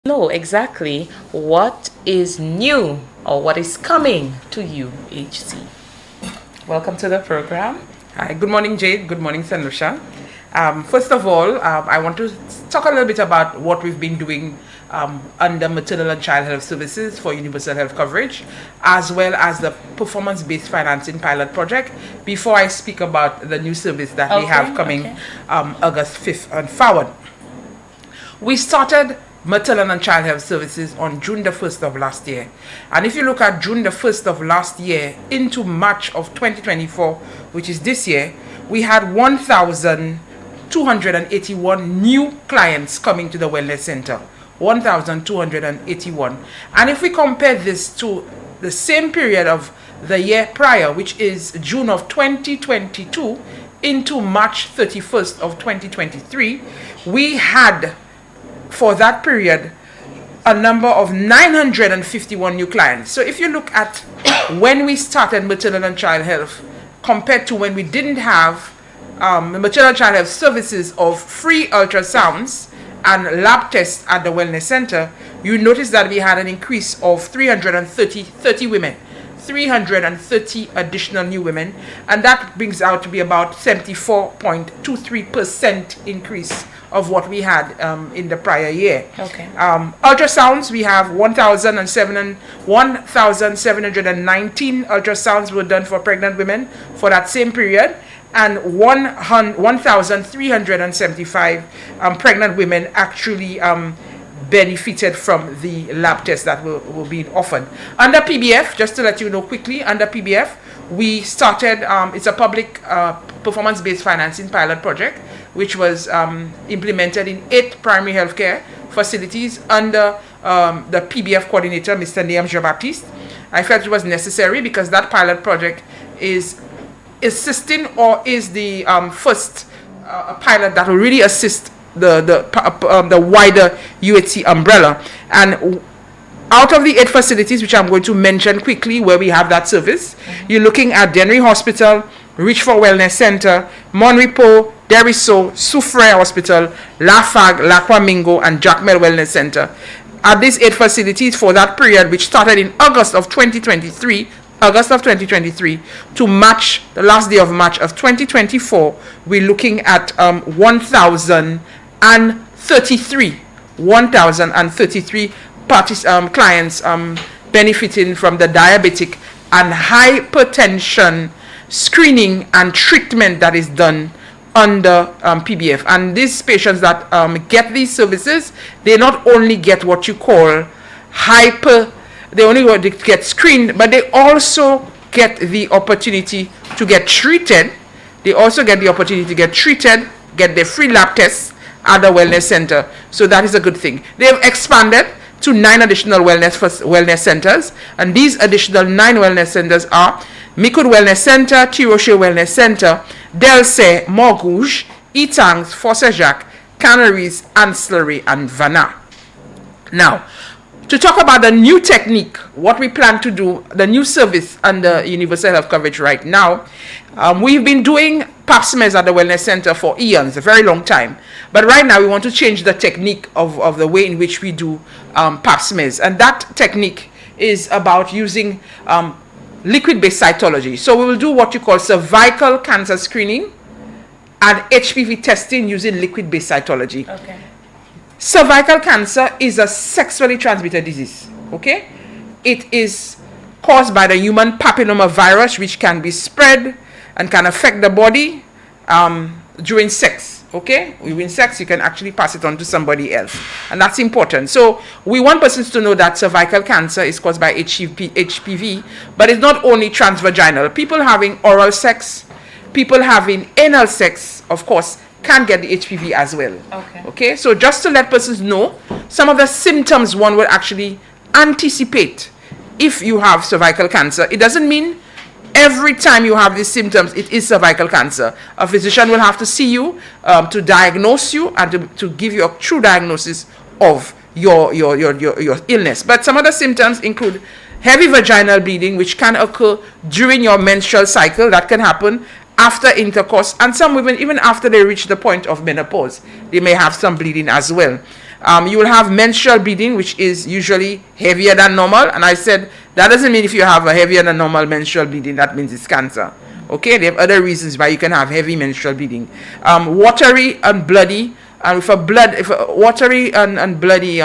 know exactly what is new or what is coming to UHC. Welcome to the program. Hi, good morning, Jade. Good morning, Sanusha. First of all, I want to talk a little bit about what we've been doing under maternal and child health services for universal health coverage, as well as the performance-based financing pilot project, before I speak about the new service that we have coming August 5th and forward. We started maternal and child health services on June the 1st of last year. And if you look at June the 1st of last year into March of 2024, which is this year, we had 1,281 new clients coming to the wellness center. 1,281. And if we compare this to the same period of the year prior, which is June of 2022 into March 31st of 2023, we had for that period a number of 951 new clients. So if you look at when we started maternal and child health compared to when we didn't have maternal and child health services of free ultrasounds and lab tests at the wellness center, you notice that we had an increase of 330 women, 330 additional new women, and that brings out to be about 74.23% increase of what we had in the prior year. Ultrasounds, we have 1,719 ultrasounds were done for pregnant women for that same period, and 1,375 pregnant women actually benefited from the lab tests that were being offered. Under PBF, just to let you know quickly, under PBF, we started, it's a public performance-based financing pilot project, which was implemented in 8 primary healthcare facilities under the PBF coordinator, Mr. Niam Jean-Baptiste. I felt it was necessary because that pilot project is assisting, or is the first pilot that will really assist the wider UHC umbrella. And out of the 8 facilities, which I'm going to mention quickly where we have that service, you're looking at Dennery Hospital, Richford Wellness Center, Monrepo, Deriso, Soufriere Hospital, Lafargue, La Flamingo, and Jacmel Wellness Center. At these 8 facilities for that period, which started in August of 2023, to March, the last day of March of 2024, we're looking at 1,033 clients benefiting from the diabetic and hypertension screening and treatment that is done under PBF. And these patients that get these services, they not only get what you call they only get screened, but they also get the opportunity to get treated. They also get the opportunity to get treated, get their free lab tests at the wellness center. So that is a good thing. They have expanded to 9 additional wellness centers, and these additional 9 wellness centers are Micoud Wellness Center, Tiroche Wellness Center, Delse, Montrouge, Etangs, Fosse-Jacques, Canaries, Ancillary, and Vanna. Now, to talk about the new technique, what we plan to do, the new service under universal health coverage right now, we've been doing pap smears at the wellness center for eons, a very long time. But right now we want to change the technique of the way in which we do pap smears. And that technique is about using liquid-based cytology. So we will do what you call cervical cancer screening and HPV testing using liquid-based cytology. Cervical cancer is a sexually transmitted disease, It is caused by the human papilloma virus, which can be spread and can affect the body during sex, During sex, you can actually pass it on to somebody else. And that's important. So we want persons to know that cervical cancer is caused by HPV, but it's not only transvaginal. People having oral sex, people having anal sex, of course, can get the HPV as well. So just to let persons know, some of the symptoms one will actually anticipate if you have cervical cancer. It doesn't mean every time you have these symptoms, it is cervical cancer. A physician will have to see you to diagnose you and to give you a true diagnosis of your illness. But some other symptoms include heavy vaginal bleeding, which can occur during your menstrual cycle. That can happen after intercourse, and some women, even after they reach the point of menopause, they may have some bleeding as well. You will have menstrual bleeding, which is usually heavier than normal. And I said, that doesn't mean if you have a heavier than normal menstrual bleeding, that means it's cancer. Okay, they have other reasons why you can have heavy menstrual bleeding. Watery and bloody, and if a watery and bloody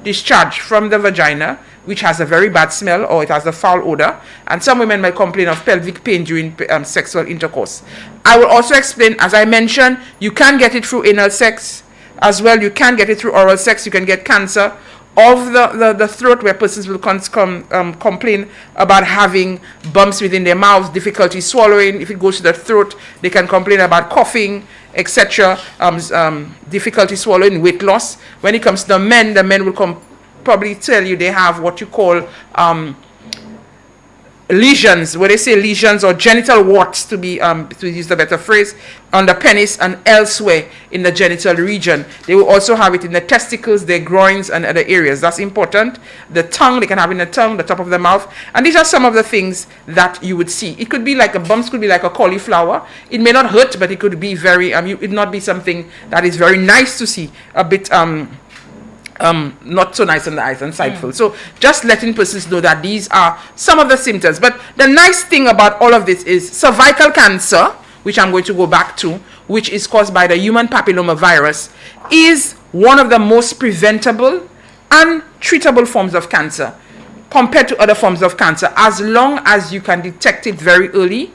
discharge from the vagina, which has a very bad smell or it has a foul odor, and some women might complain of pelvic pain during sexual intercourse. I will also explain, as I mentioned, you can get it through anal sex as well. You can get it through oral sex. You can get cancer of the throat, where persons will complain about having bumps within their mouths, difficulty swallowing. If it goes to the throat, they can complain about coughing, etc., difficulty swallowing, weight loss. When it comes to the men will probably tell you they have what you call lesions, where they say lesions or genital warts, to use the better phrase, on the penis and elsewhere in the genital region. They will also have it in the testicles, their groins, and other areas. That's important. The tongue, they can have in the tongue, the top of the mouth. And these are some of the things that you would see. It could be like bumps could be like a cauliflower. It may not hurt, but it could be very, it would not be something that is very nice to see. A bit, not so nice on the eyes and sightful. So just letting persons know that these are some of the symptoms. But the nice thing about all of this is cervical cancer, which I'm going to go back to, which is caused by the human papilloma virus, is one of the most preventable and treatable forms of cancer compared to other forms of cancer, as long as you can detect it very early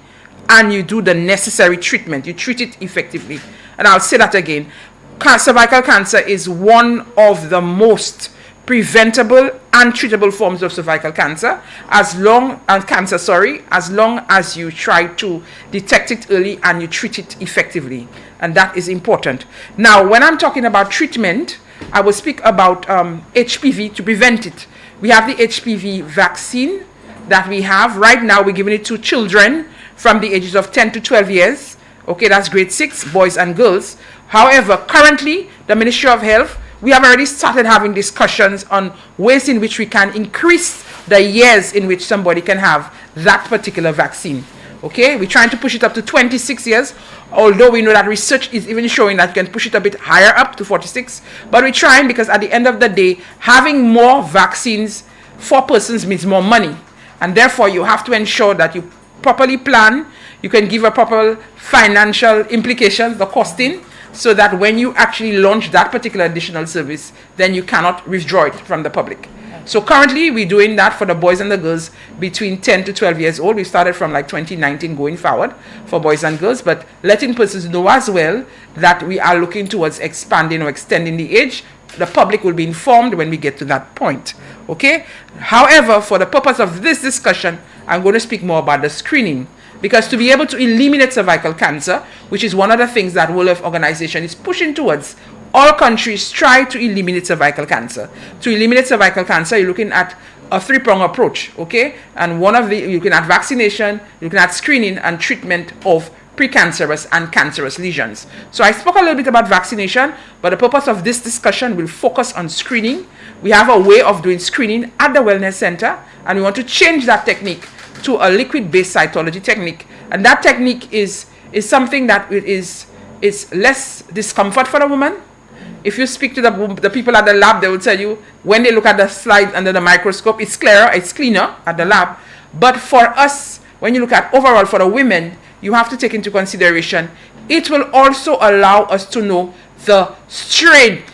and you do the necessary treatment. You treat it effectively. And I'll say that again. Cervical cancer is one of the most preventable and treatable forms of cervical cancer, as long as you try to detect it early and you treat it effectively. And that is important. Now, when I'm talking about treatment, I will speak about HPV to prevent it. We have the HPV vaccine that we have. Right now, we're giving it to children from the ages of 10 to 12 years. Okay, that's grade 6, boys and girls. However, currently, the Ministry of Health, we have already started having discussions on ways in which we can increase the years in which somebody can have that particular vaccine. Okay, we're trying to push it up to 26 years, although we know that research is even showing that you can push it a bit higher up to 46. But we're trying because at the end of the day, having more vaccines for persons means more money. And therefore, you have to ensure that you properly plan. You can give a proper financial implications, the costing, so that when you actually launch that particular additional service, then you cannot withdraw it from the public. So currently, we're doing that for the boys and the girls between 10 to 12 years old. We started from like 2019 going forward for boys and girls, but letting persons know as well that we are looking towards expanding or extending the age. The public will be informed when we get to that point. Okay? However, for the purpose of this discussion, I'm going to speak more about the screening. Because to be able to eliminate cervical cancer, which is one of the things that World Health Organization is pushing towards, all countries try to eliminate cervical cancer. To eliminate cervical cancer, you're looking at a three-pronged approach, okay? And you're looking at vaccination, you're looking at screening and treatment of precancerous and cancerous lesions. So I spoke a little bit about vaccination, but the purpose of this discussion will focus on screening. We have a way of doing screening at the wellness center, and we want to change that technique to a liquid-based cytology technique. And that technique is something that is less discomfort for the woman. If you speak to the people at the lab, they will tell you when they look at the slide under the microscope, it's clearer, it's cleaner at the lab. But for us, when you look at overall for the women, you have to take into consideration, it will also allow us to know the strain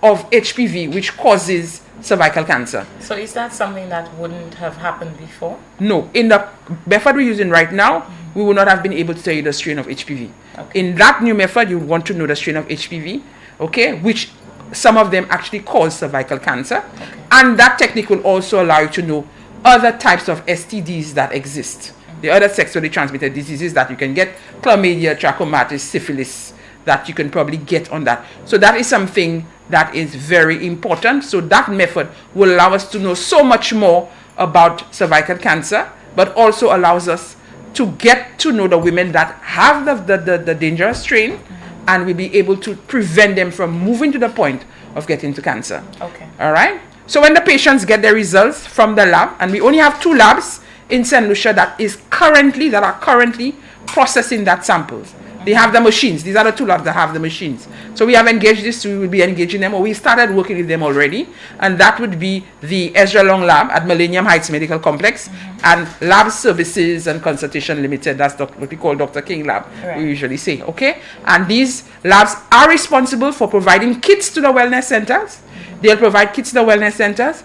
of HPV which causes cervical cancer. So is that something that wouldn't have happened before? No. In the method we're using right now, we would not have been able to tell you the strain of HPV. Okay. In that new method, you would want to know the strain of HPV, okay, which some of them actually cause cervical cancer. Okay. And that technique will also allow you to know other types of STDs that exist. The other sexually transmitted diseases that you can get, chlamydia, trachomatis, syphilis, that you can probably get on that. So that is something that is very important. So that method will allow us to know so much more about cervical cancer, but also allows us to get to know the women that have the dangerous strain, and we'll be able to prevent them from moving to the point of getting to cancer. Okay. All right? So when the patients get their results from the lab, and we only have 2 labs in St. Lucia that are currently processing that samples. They have the machines. These are the two labs that have the machines. So we have engaged this, we will be engaging them, or we started working with them already, and that would be the Ezra Long Lab at Millennium Heights Medical Complex, and Lab Services and Consultation Limited, that's what we call Dr. King Lab, Right. we usually say, okay? And these labs are responsible for providing kits to the wellness centers. They'll provide kits to the wellness centers.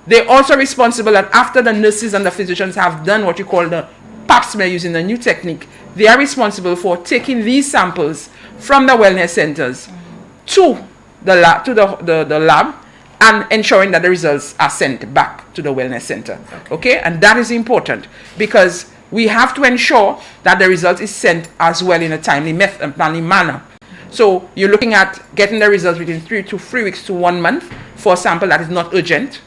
They're also responsible that after the nurses and the physicians have done what you call the pap smear using the new technique, they are responsible for taking these samples from the wellness centers to the lab, the lab, and ensuring that the results are sent back to the wellness center. Okay? And that is important because we have to ensure that the result is sent as well in a timely manner. So you're looking at getting the results within 3 to 3 weeks to 1 month for a sample that is not urgent.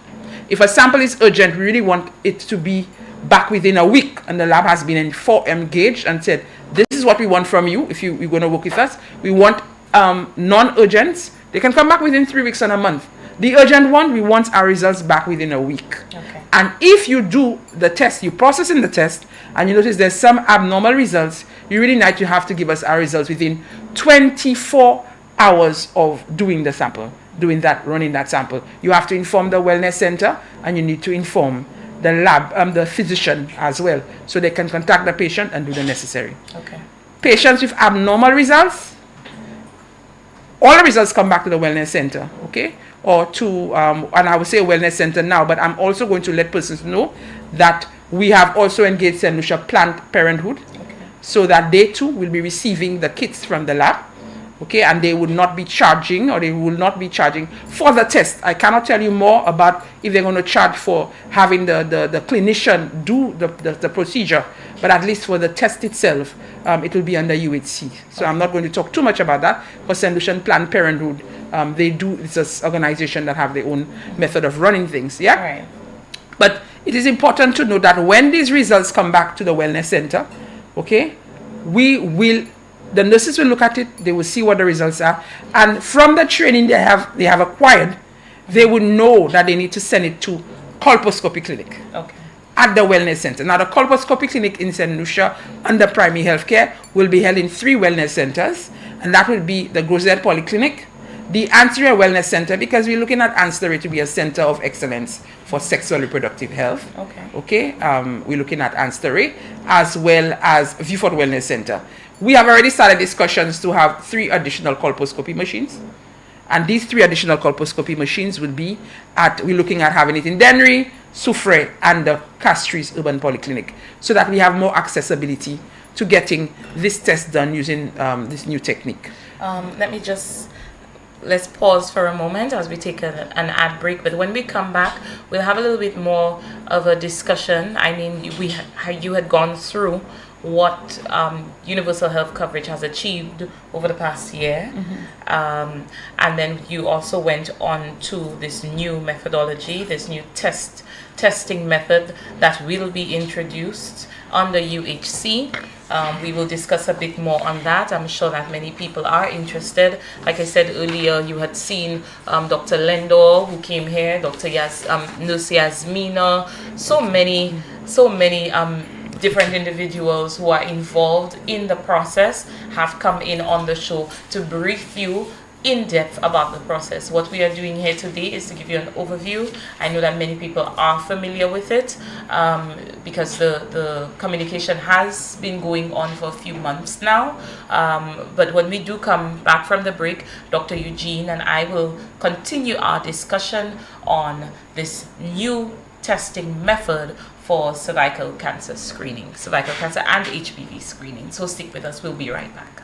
If a sample is urgent, we really want it to be back within a week, and the lab has been engaged and said, this is what we want from you if you're going to work with us. We want non-urgents. They can come back within 3 weeks and a month. The urgent one, we want our results back within a week. Okay. And if you do the test, you process in the test, and you notice there's some abnormal results, you really need to have to give us our results within 24 hours of doing the sample, running that sample. You have to inform the wellness center, and you need to inform the lab, the physician as well, so they can contact the patient and do the necessary. Okay. Patients with abnormal results, all the results come back to the wellness center, okay? Or to, and I would say wellness center now, but I'm also going to let persons know that we have also engaged St. Lucia Planned Parenthood, so that they too will be receiving the kits from the lab, okay, and they would not be charging, or they will not be charging for the test. I cannot tell you more about if they're going to charge for having the clinician do the procedure, but at least for the test itself, it will be under UHC. So I'm not going to talk too much about that. For St. Lucian Planned Parenthood, it's an organization that have their own method of running things, yeah? Right. But it is important to know that when these results come back to the wellness center, okay, the nurses will look at it, they will see what the results are, and from the training they have acquired, they will know that they need to send it to colposcopy clinic at the wellness center. Now the colposcopy clinic in St. Lucia under primary healthcare will be held in 3 wellness centers, and that will be the Grosset Polyclinic, the Ancillary Wellness Center, because we're looking at Ancillary to be a center of excellence for sexual reproductive health. Okay. We're looking at Ancillary as well as Viewfort Wellness Center. We have already started discussions to have 3 additional colposcopy machines. And these 3 additional colposcopy machines will be we're looking at having it in Dennery, Soufrière, and the Castries Urban Polyclinic, so that we have more accessibility to getting this test done using this new technique. Let's pause for a moment as we take an ad break. But when we come back, we'll have a little bit more of a discussion. I mean, you had gone through what universal health coverage has achieved over the past year. And then you also went on to this new methodology, this new testing method that will be introduced under UHC. We will discuss a bit more on that. I'm sure that many people are interested. Like I said earlier, you had seen Dr. Lendor, who came here, Nurse Yasmina, so many different individuals who are involved in the process have come in on the show to brief you in depth about the process. What we are doing here today is to give you an overview. I know that many people are familiar with it because the communication has been going on for a few months now. But when we do come back from the break, Dr. Eugene and I will continue our discussion on this new testing method for cervical cancer screening, cervical cancer and HPV screening. So stick with us, we'll be right back.